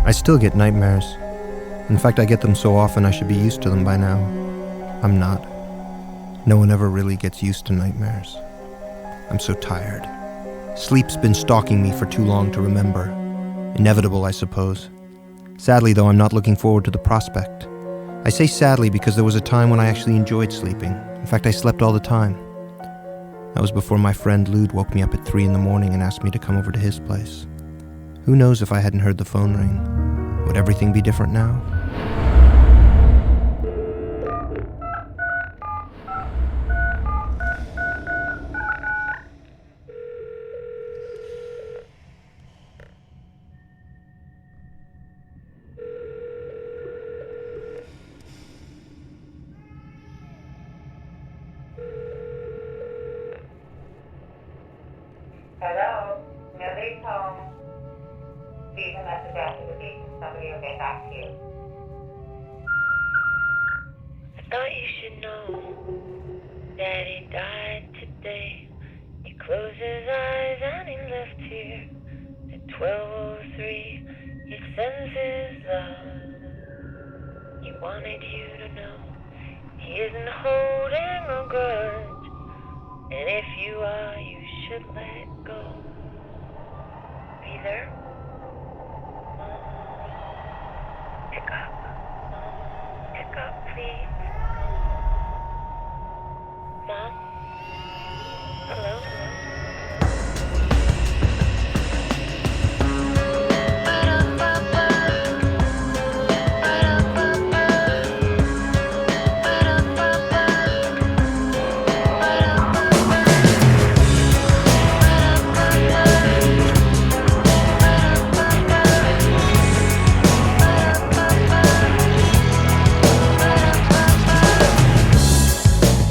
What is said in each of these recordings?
I still get nightmares. In fact, I get them so often I should be used to them by now. I'm not. No one ever really gets used to nightmares. I'm so tired. Sleep's been stalking me for too long to remember. Inevitable, I suppose. Sadly, though, I'm not looking forward to the prospect. I say sadly because there was a time when I actually enjoyed sleeping. In fact, I slept all the time. That was before my friend Lude woke me up at 3 a.m. and asked me to come over to his place. Who knows if I hadn't heard the phone ring? Would everything be different now? Hello, nobody's home. Leave a message after the beep and somebody will get back to you. I thought you should know that he died today. He closed his eyes and he left here at 12:03. He sends his love. He wanted you to know he isn't holding a grudge. And if you are, you should let go. Be there. Pick up, please. Mom? Hello?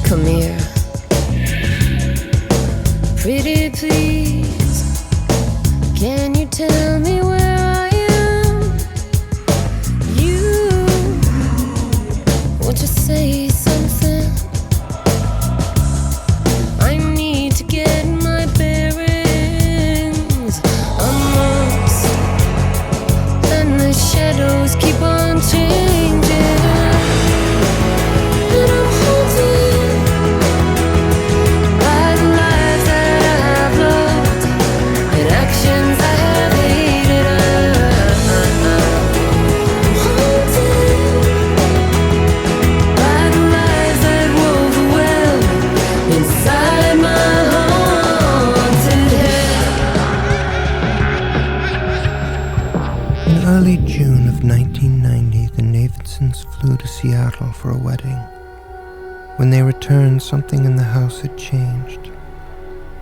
Come here, pretty please. Can you tell me where I am? Won't you say something? I need to get my bearings. I'm lost, and the shadows keep on changing. And I'm haunted by the lives that I've loved and actions I have hated. I'm haunted by the lies that wove the well inside my haunted head. In early June of 1990, the Davidsons flew to Seattle for a wedding. When they returned, something in the house had changed.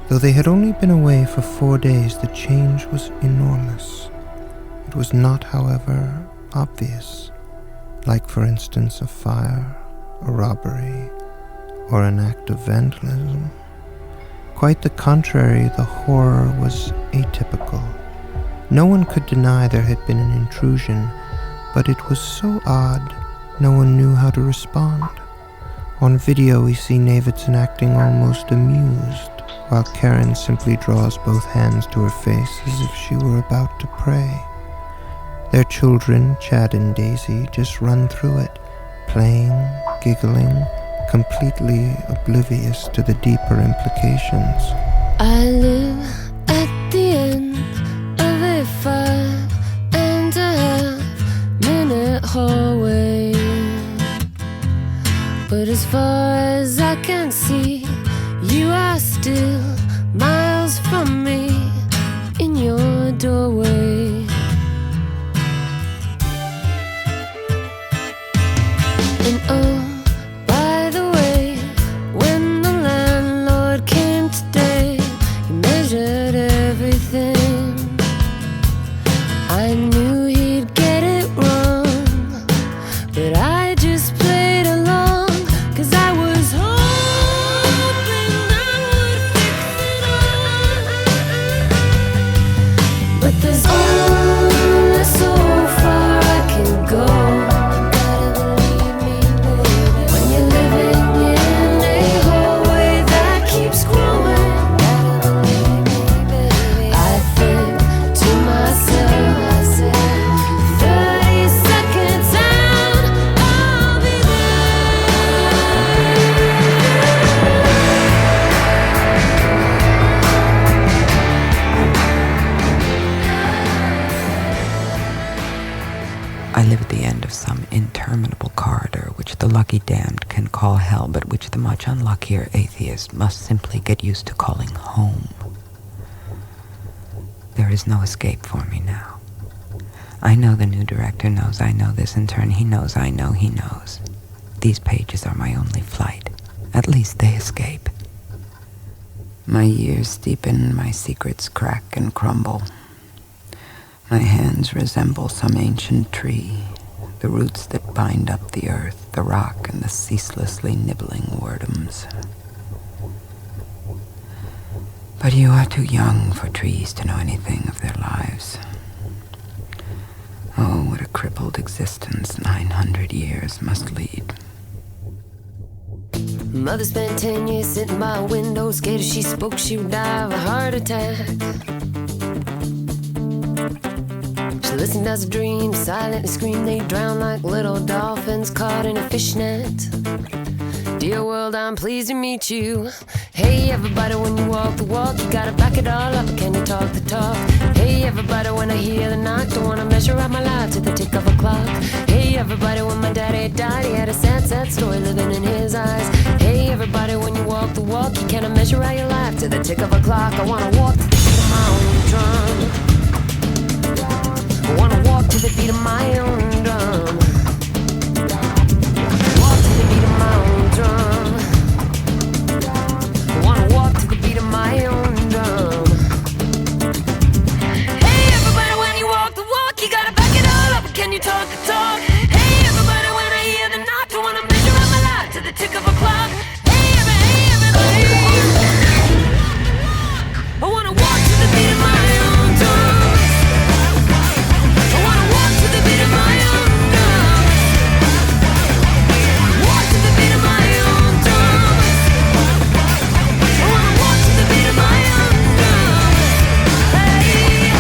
Though they had only been away for 4 days, the change was enormous. It was not, however, obvious, like, for instance, a fire, a robbery, or an act of vandalism. Quite the contrary, the horror was atypical. No one could deny there had been an intrusion, but it was so odd, no one knew how to respond. On video, we see Davidson acting almost amused, while Karen simply draws both hands to her face as if she were about to pray. Their children, Chad and Daisy, just run through it, playing, giggling, completely oblivious to the deeper implications. I live at the end of a 5.5-minute hallway, but as far as I can see, you are still miles from me in your doorway. And oh, by the way, when the landlord came today, he measured everything. I knew he'd get it wrong, but I just played along, 'cause I was hoping I would fix it all. But there's only so far I can go. You gotta believe me, baby. some interminable corridor which the lucky damned can call hell, but which the much unluckier atheist must simply get used to calling home. There is no escape for me now. I know the new director knows I know this. In turn, he knows I know he knows. These pages are my only flight. At least they escape. My years deepen, my secrets crack and crumble. My hands resemble some ancient tree, the roots that bind up the earth, the rock, and the ceaselessly nibbling wordums. But you are too young for trees to know anything of their lives. Oh, what a crippled existence 900 years must lead. Mother spent 10 years sitting by a window, scared if she spoke she would die of a heart attack. She listened as a dream silently screamed. They drown like little dolphins caught in a fishnet. Dear world, I'm pleased to meet you. Hey everybody, when you walk the walk, you gotta back it all up. Can you talk the talk? Hey everybody, when I hear the knock, don't wanna measure out my life to the tick of a clock. Hey everybody, when my daddy died, he had a sad, sad story living in his eyes. Hey everybody, when you walk the walk, you cannot measure out your life to the tick of a clock. I wanna walk to the beat of my own drum. I wanna walk to the beat of my own drum. Walk to the beat of my own drum. I wanna walk to the beat of my own drum. Hey everybody, when you walk the walk, you gotta back it all up. Can you talk the talk? Hey everybody, when I hear the knock, I wanna measure out my life to the tick of a clock. Hey everybody, I wanna walk to the beat of my own drum. I wanna walk to the beat of my own drum. Walk to the beat of my own drum. I wanna walk to the beat of my own drum. Hey,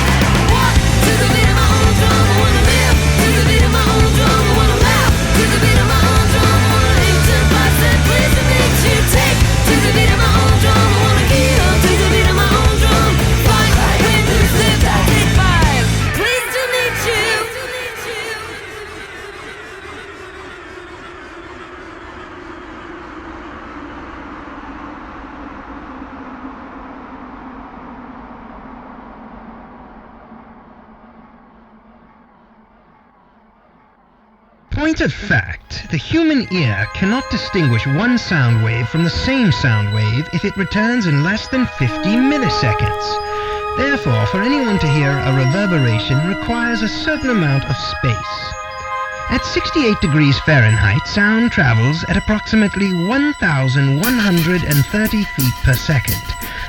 walk to the beat of my own drum. I wanna live to the beat of my own drum. I wanna laugh to the beat of my own drum. I wanna hate and pass and please to meet you. Take to the beat of my own drum. I wanna kill to the beat of my own drum. Fight, win, lose, live, die, take five. Pleased to meet you. Point of fact, the human ear cannot distinguish one sound wave from the same sound wave if it returns in less than 50 milliseconds. Therefore, for anyone to hear a reverberation requires a certain amount of space. At 68 degrees Fahrenheit, sound travels at approximately 1,130 feet per second.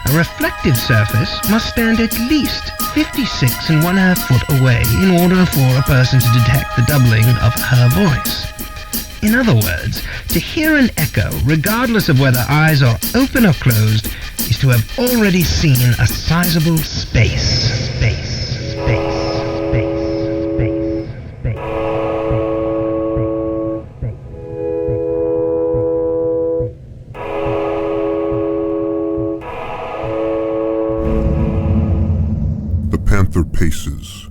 A reflective surface must stand at least 56.5 foot away in order for a person to detect the doubling of her voice. In other words, to hear an echo, regardless of whether eyes are open or closed, is to have already seen a sizable space. The Panther paces.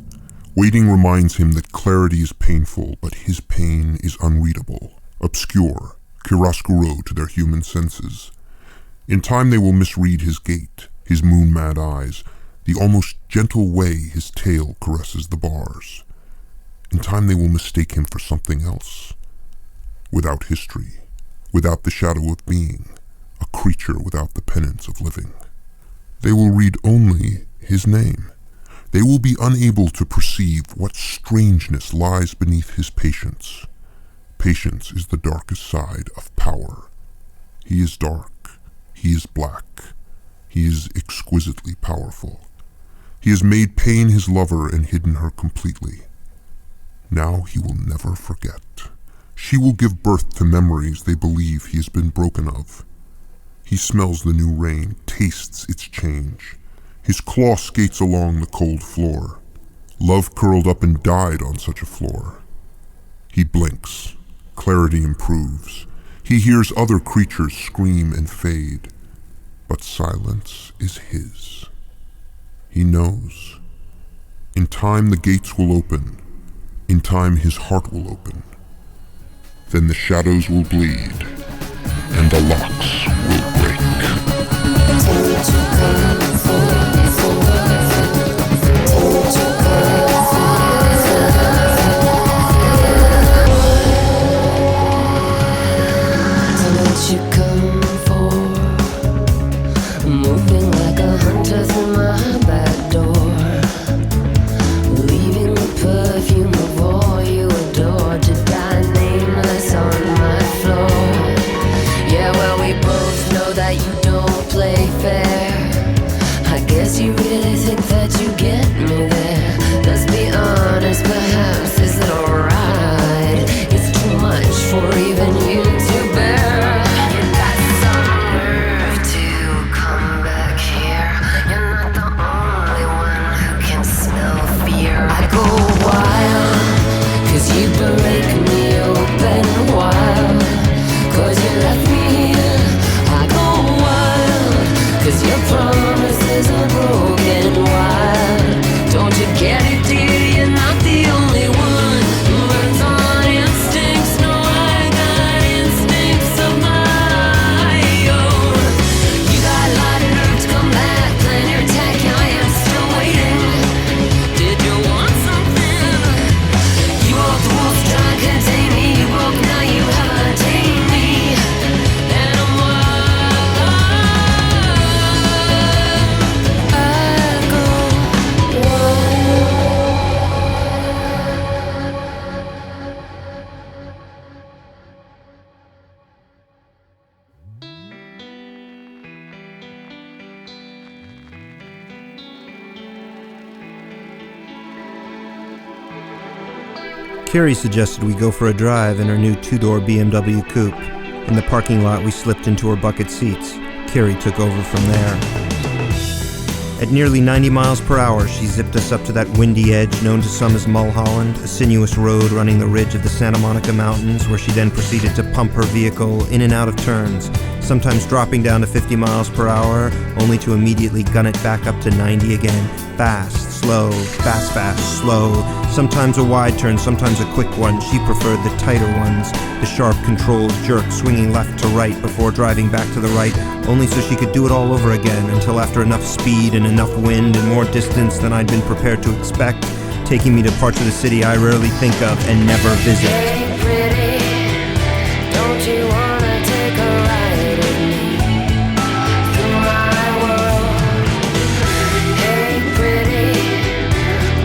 Waiting reminds him that clarity is painful, but his pain is unreadable, obscure, chiaroscuro to their human senses. In time they will misread his gait, his moon-mad eyes, the almost gentle way his tail caresses the bars. In time they will mistake him for something else. Without history, without the shadow of being, a creature without the penance of living. They will read only his name. They will be unable to perceive what strangeness lies beneath his patience. Patience is the darkest side of power. He is dark. He is black. He is exquisitely powerful. He has made pain his lover and hidden her completely. Now he will never forget. She will give birth to memories they believe he has been broken of. He smells the new rain, tastes its change. His claw skates along the cold floor. Love curled up and died on such a floor. He blinks. Clarity improves. He hears other creatures scream and fade. But silence is his. He knows. In time the gates will open. In time, his heart will open. Then the shadows will bleed, and the locks will break. You come for moving like a hunter through my back door, leaving the perfume of all you adore to die nameless on my floor. Yeah, well, we both know that you don't play fair. I guess you really think that you get me there. Let's be honest, perhaps this little ride is too much for even you to bear. You break me open wild, 'cause you left me here. I go wild, 'cause your promises are broken wild. Don't you get it, dear? You're not the only one who runs on instincts. No, I got instincts of my own. You got a lot of nerve to come back, plan your attack. I am still waiting. Did you want something? You broke the rules, try to contain me. You broke, now you have untamed me. And I'm wild. I go Carrie suggested we go for a drive in her new two-door BMW coupe. In the parking lot, we slipped into her bucket seats. Carrie took over from there. At nearly 90 miles per hour, she zipped us up to that windy edge known to some as Mulholland, a sinuous road running the ridge of the Santa Monica Mountains, where she then proceeded to pump her vehicle in and out of turns, sometimes dropping down to 50 miles per hour, only to immediately gun it back up to 90 again. Fast, slow, fast, fast, slow. Sometimes a wide turn, sometimes a quick one. She preferred the tighter ones, the sharp controlled jerk swinging left to right before driving back to the right, only so she could do it all over again until after enough speed and enough wind and more distance than I'd been prepared to expect, taking me to parts of the city I rarely think of and never visit. Hey, pretty, don't you wanna take a ride with me through my world? Hey, pretty,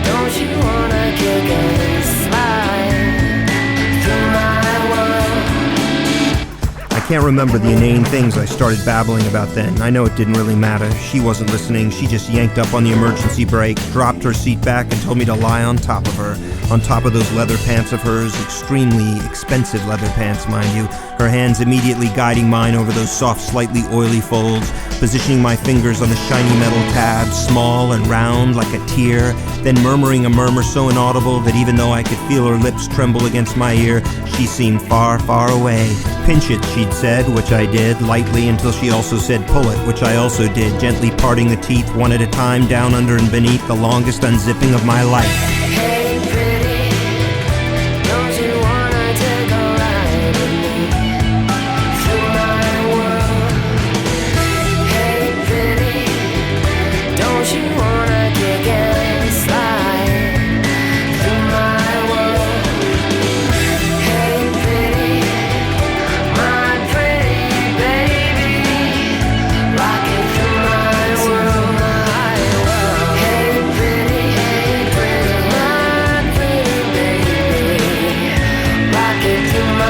don't you wanna kick and slide through my world? I can't remember the inane things I started babbling about then. I know it didn't really matter. She wasn't listening. She just yanked up on the emergency brake, dropped her seat back, and told me to lie on top of her. On top of those leather pants of hers, extremely expensive leather pants, mind you, her hands immediately guiding mine over those soft, slightly oily folds, positioning my fingers on the shiny metal tabs, small and round like a tear, then murmuring a murmur so inaudible that even though I could feel her lips tremble against my ear, she seemed far, far away. Pinch it, she'd said, which I did, lightly, until she also said pull it, which I also did, gently parting the teeth one at a time, down, under, and beneath, the longest unzipping of my life. Hey, pretty, don't you wanna take a ride with me through my world? Hey, pretty, don't you wanna kick and slide through my world? Hey, pretty, my pretty baby, rocking through my world, my world. Hey, pretty, my pretty baby, rocking through my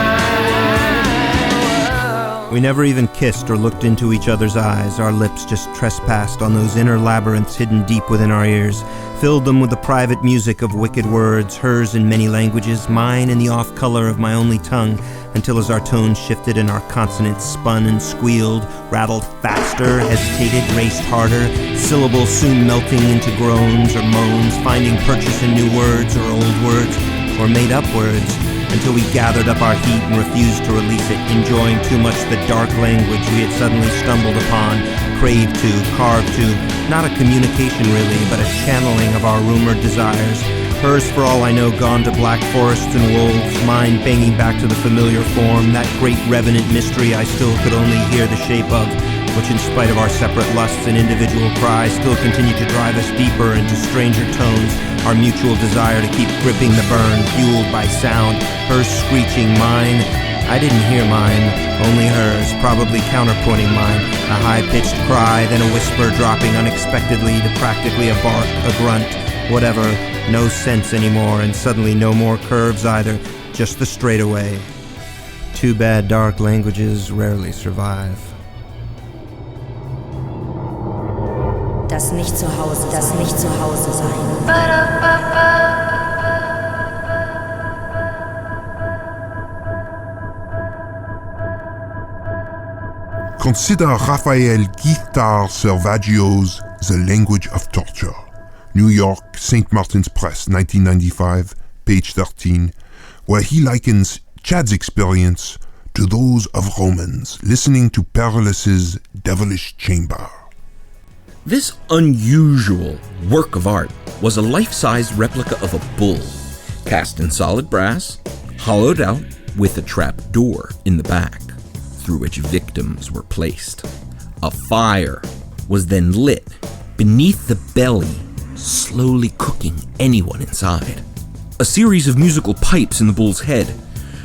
world. We never even kissed or looked into each other's eyes. Our lips just trespassed on those inner labyrinths hidden deep within our ears, filled them with the private music of wicked words, hers in many languages, mine in the off color of my only tongue, until as our tones shifted and our consonants spun and squealed, rattled faster, hesitated, raced harder, syllables soon melting into groans or moans, finding purchase in new words or old words or made up words, until we gathered up our heat and refused to release it, enjoying too much the dark language we had suddenly stumbled upon, craved to, carved to, not a communication really, but a channeling of our rumored desires, Hers, for all I know, gone to black forests and wolves, mine banging back to the familiar form, that great revenant mystery I still could only hear the shape of, which in spite of our separate lusts and individual cries still continued to drive us deeper into stranger tones, our mutual desire to keep gripping the burn, fueled by sound, hers screeching, mine. I didn't hear mine, only hers, probably counterpointing mine, a high-pitched cry, then a whisper dropping unexpectedly to practically a bark, a grunt, whatever, no sense anymore, and suddenly no more curves either, just the straightaway. Too bad dark languages rarely survive. Das nicht zu Hause sein. Consider Raphael Guitar Servaggio's The Language of Torture. New York, St. Martin's Press, 1995, page 13, where he likens Chad's experience to those of Romans listening to Perilus's devilish chamber. This unusual work of art was a life-sized replica of a bull, cast in solid brass, hollowed out with a trap door in the back, through which victims were placed. A fire was then lit beneath the belly, slowly cooking anyone inside. A series of musical pipes in the bull's head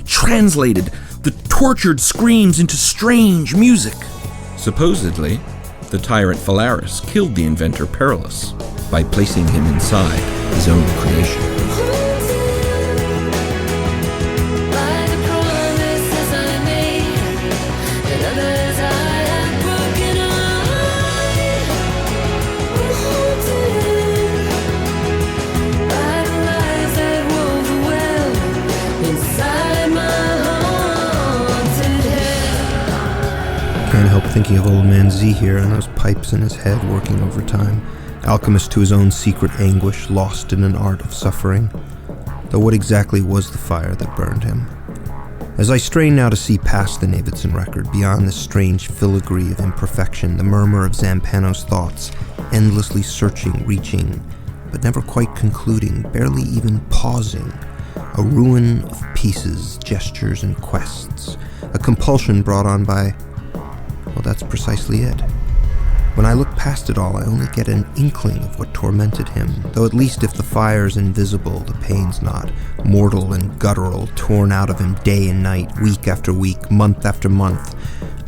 translated the tortured screams into strange music. Supposedly, the tyrant Phalaris killed the inventor Perillus by placing him inside his own creation. Can't help thinking of old man Z here and those pipes in his head working overtime, alchemist to his own secret anguish, lost in an art of suffering. Though what exactly was the fire that burned him? As I strain now to see past the Navidson record, beyond this strange filigree of imperfection, the murmur of Zampano's thoughts, endlessly searching, reaching, but never quite concluding, barely even pausing, a ruin of pieces, gestures, and quests, a compulsion brought on by... well, that's precisely it. When I look past it all, I only get an inkling of what tormented him, though at least if the fire's invisible, the pain's not, mortal and guttural, torn out of him day and night, week after week, month after month,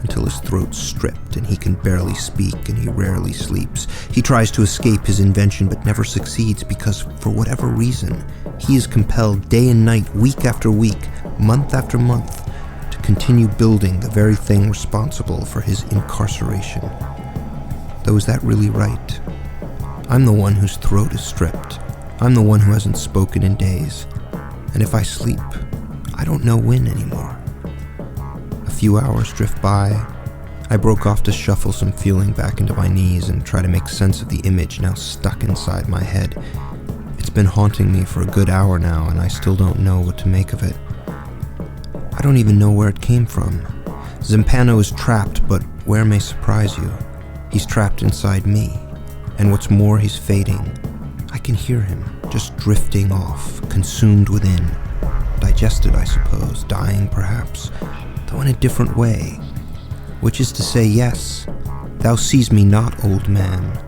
until his throat's stripped and he can barely speak and he rarely sleeps. He tries to escape his invention but never succeeds because, for whatever reason, he is compelled day and night, week after week, month after month, continue building the very thing responsible for his incarceration. Though is that really right? I'm the one whose throat is stripped. I'm the one who hasn't spoken in days. And if I sleep, I don't know when anymore. A few hours drift by. I broke off to shuffle some feeling back into my knees and try to make sense of the image now stuck inside my head. It's been haunting me for a good hour now, and I still don't know what to make of it. I don't even know where it came from. Zampano is trapped, but where may surprise you. He's trapped inside me. And what's more, he's fading. I can hear him, just drifting off, consumed within. Digested, I suppose, dying perhaps, though in a different way. Which is to say, yes, thou sees me not, old man,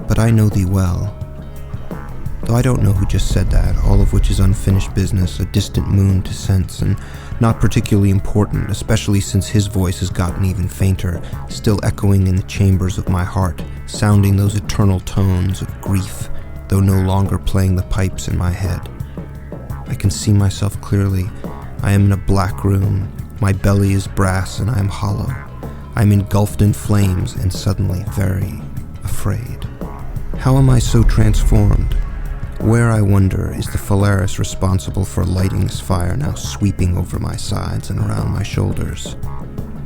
but I know thee well. Though I don't know who just said that, all of which is unfinished business, a distant moon to sense, and not particularly important, especially since his voice has gotten even fainter, still echoing in the chambers of my heart, sounding those eternal tones of grief, though no longer playing the pipes in my head. I can see myself clearly. I am in a black room, my belly is brass and I am hollow. I am engulfed in flames and suddenly very afraid. How am I so transformed? Where, I wonder, is the Phalaris responsible for lighting this fire now sweeping over my sides and around my shoulders?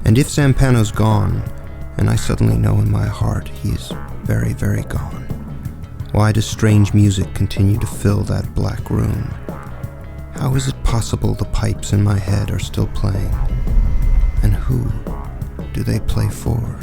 And if Zampano's gone, and I suddenly know in my heart he is very, very gone, why does strange music continue to fill that black room? How is it possible the pipes in my head are still playing? And who do they play for?